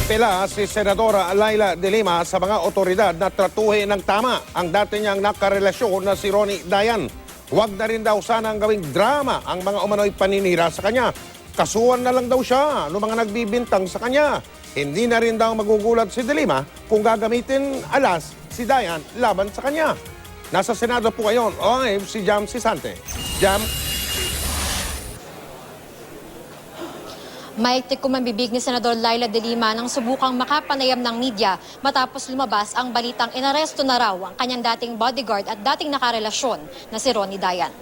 Nag-apela si Senadora Laila de Lima sa mga otoridad na tratuhin ng tama ang dati niyang nakarelasyon na si Ronnie Dayan. Huwag na rin daw sanang gawing drama ang mga umano'y paninira sa kanya. Kasuhan na lang daw siya ng mga nagbibintang sa kanya. Hindi na rin daw magugulat si de Lima kung gagamitin alas si Dayan laban sa kanya. Nasa Senado po ngayon, si Jam Sisante. Jam. Maiktik kumambibig ni Senador Laila de Lima nang subukang makapanayam ng media matapos lumabas ang balitang inaresto na raw ang kanyang dating bodyguard at dating nakarelasyon na si Ronnie Dayan.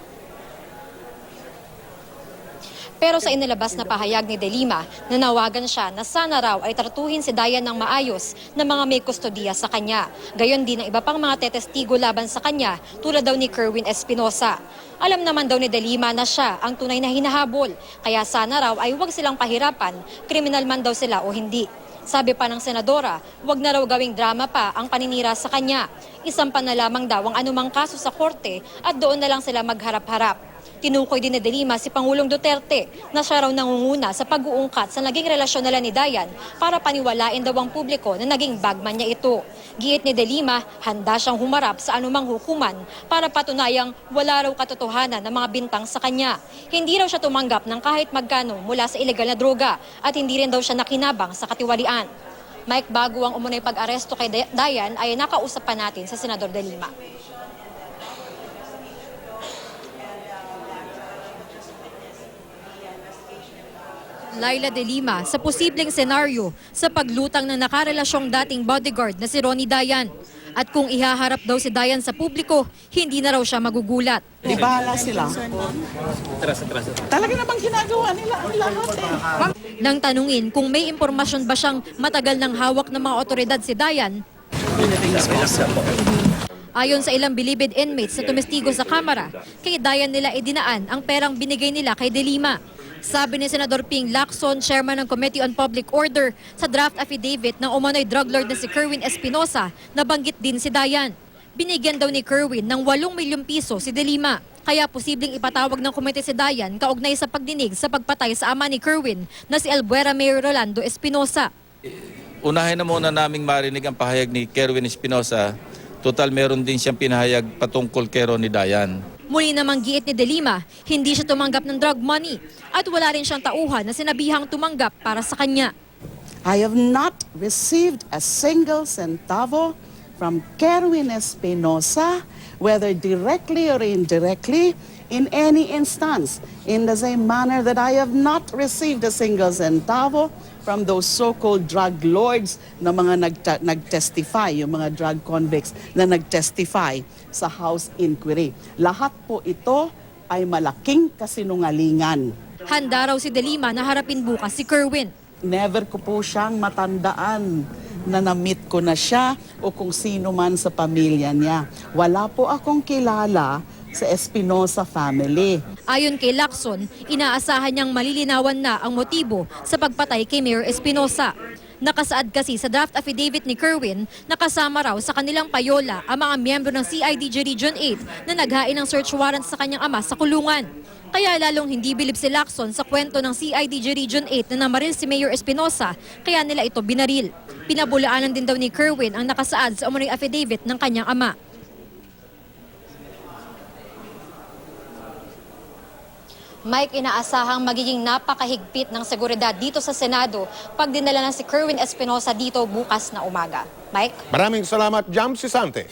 Pero sa inilabas na pahayag ni de Lima, nanawagan siya na sana raw ay tratuhin si Dayan ng maayos na mga may kustodiya sa kanya. Gayon din ang iba pang mga tetestigo laban sa kanya tulad daw ni Kerwin Espinosa. Alam naman daw ni de Lima na siya ang tunay na hinahabol, kaya sana raw ay huwag silang pahirapan, kriminal man daw sila o hindi. Sabi pa ng senadora, huwag na raw gawing drama pa ang paninira sa kanya. Isampan na lamang daw ang anumang kaso sa korte at doon na lang sila magharap-harap. Tinukoy din ni de Lima si Pangulong Duterte na siya raw nangunguna sa pag-uungkat sa naging relasyon nila ni Dayan para paniwalain daw ang publiko na naging bagman niya ito. Giit ni de Lima, handa siyang humarap sa anumang hukuman para patunayang wala raw katotohanan ng mga bintang sa kanya. Hindi raw siya tumanggap ng kahit magkano mula sa ilegal na droga at hindi rin daw siya nakinabang sa katiwalian. Mike, bago ang umunay pag-aresto kay Dayan ay nakausap pa natin sa Senador de Lima. Laila de Lima sa posibleng senaryo sa paglutang ng nakarelasyong dating bodyguard na si Ronnie Dayan. At kung ihaharap daw si Dayan sa publiko, hindi na raw siya magugulat. Di bahala sila. Talaga namang ginagawa nila ang lahat Nang tanungin kung may impormasyon ba siyang matagal ng hawak ng mga otoridad si Dayan, ayon sa ilang bilibid inmates na tumestigo sa kamera, kay Dayan nila idinaan ang perang binigay nila kay de Lima. Sabi ni Senador Ping Lacson, chairman ng Committee on Public Order, sa draft affidavit ng umano'y drug lord na si Kerwin Espinosa, nabanggit din si Dayan. Binigyan daw ni Kerwin ng 8 milyong piso si de Lima. Kaya posibleng ipatawag ng komite si Dayan kaugnay sa pagdinig sa pagpatay sa ama ni Kerwin na si Albuera Mayor Rolando Espinosa. Unahin na muna naming marinig ang pahayag ni Kerwin Espinosa. Total meron din siyang pinahayag patungkol kay Ronnie Dayan. Muli namang giit ni de Lima, hindi siya tumanggap ng drug money at wala rin siyang tauhan na sinabihang tumanggap para sa kanya. I have not received a single centavo from Kerwin Espinosa, whether directly or indirectly, in any instance, in the same manner that I have not received a single centavo from those so-called drug lords na mga nag-testify, yung mga drug convicts na nag-testify sa House Inquiry. Lahat po ito ay malaking kasinungalingan. Handa raw si de Lima na harapin bukas si Kerwin. Never ko po siyang matandaan na na-meet ko na siya o kung sino man sa pamilya niya. Wala po akong kilala sa Espinosa family. Ayon kay Lacson, inaasahan niyang malilinawan na ang motibo sa pagpatay kay Mayor Espinosa. Nakasaad kasi sa draft affidavit ni Kerwin na kasama raw sa kanilang payola ang mga miyembro ng CIDG Region 8 na naghain ng search warrant sa kanyang ama sa kulungan. Kaya lalong hindi bilib si Lacson sa kwento ng CIDG Region 8 na namaril si Mayor Espinosa, kaya nila ito binaril. Pinabulaanan din daw ni Kerwin ang nakasaad sa umunoy affidavit ng kanyang ama. Mike, inaasahang magiging napakahigpit ng seguridad dito sa Senado pag dinala na si Kerwin Espinosa dito bukas na umaga. Mike? Maraming salamat, Jam Sisante.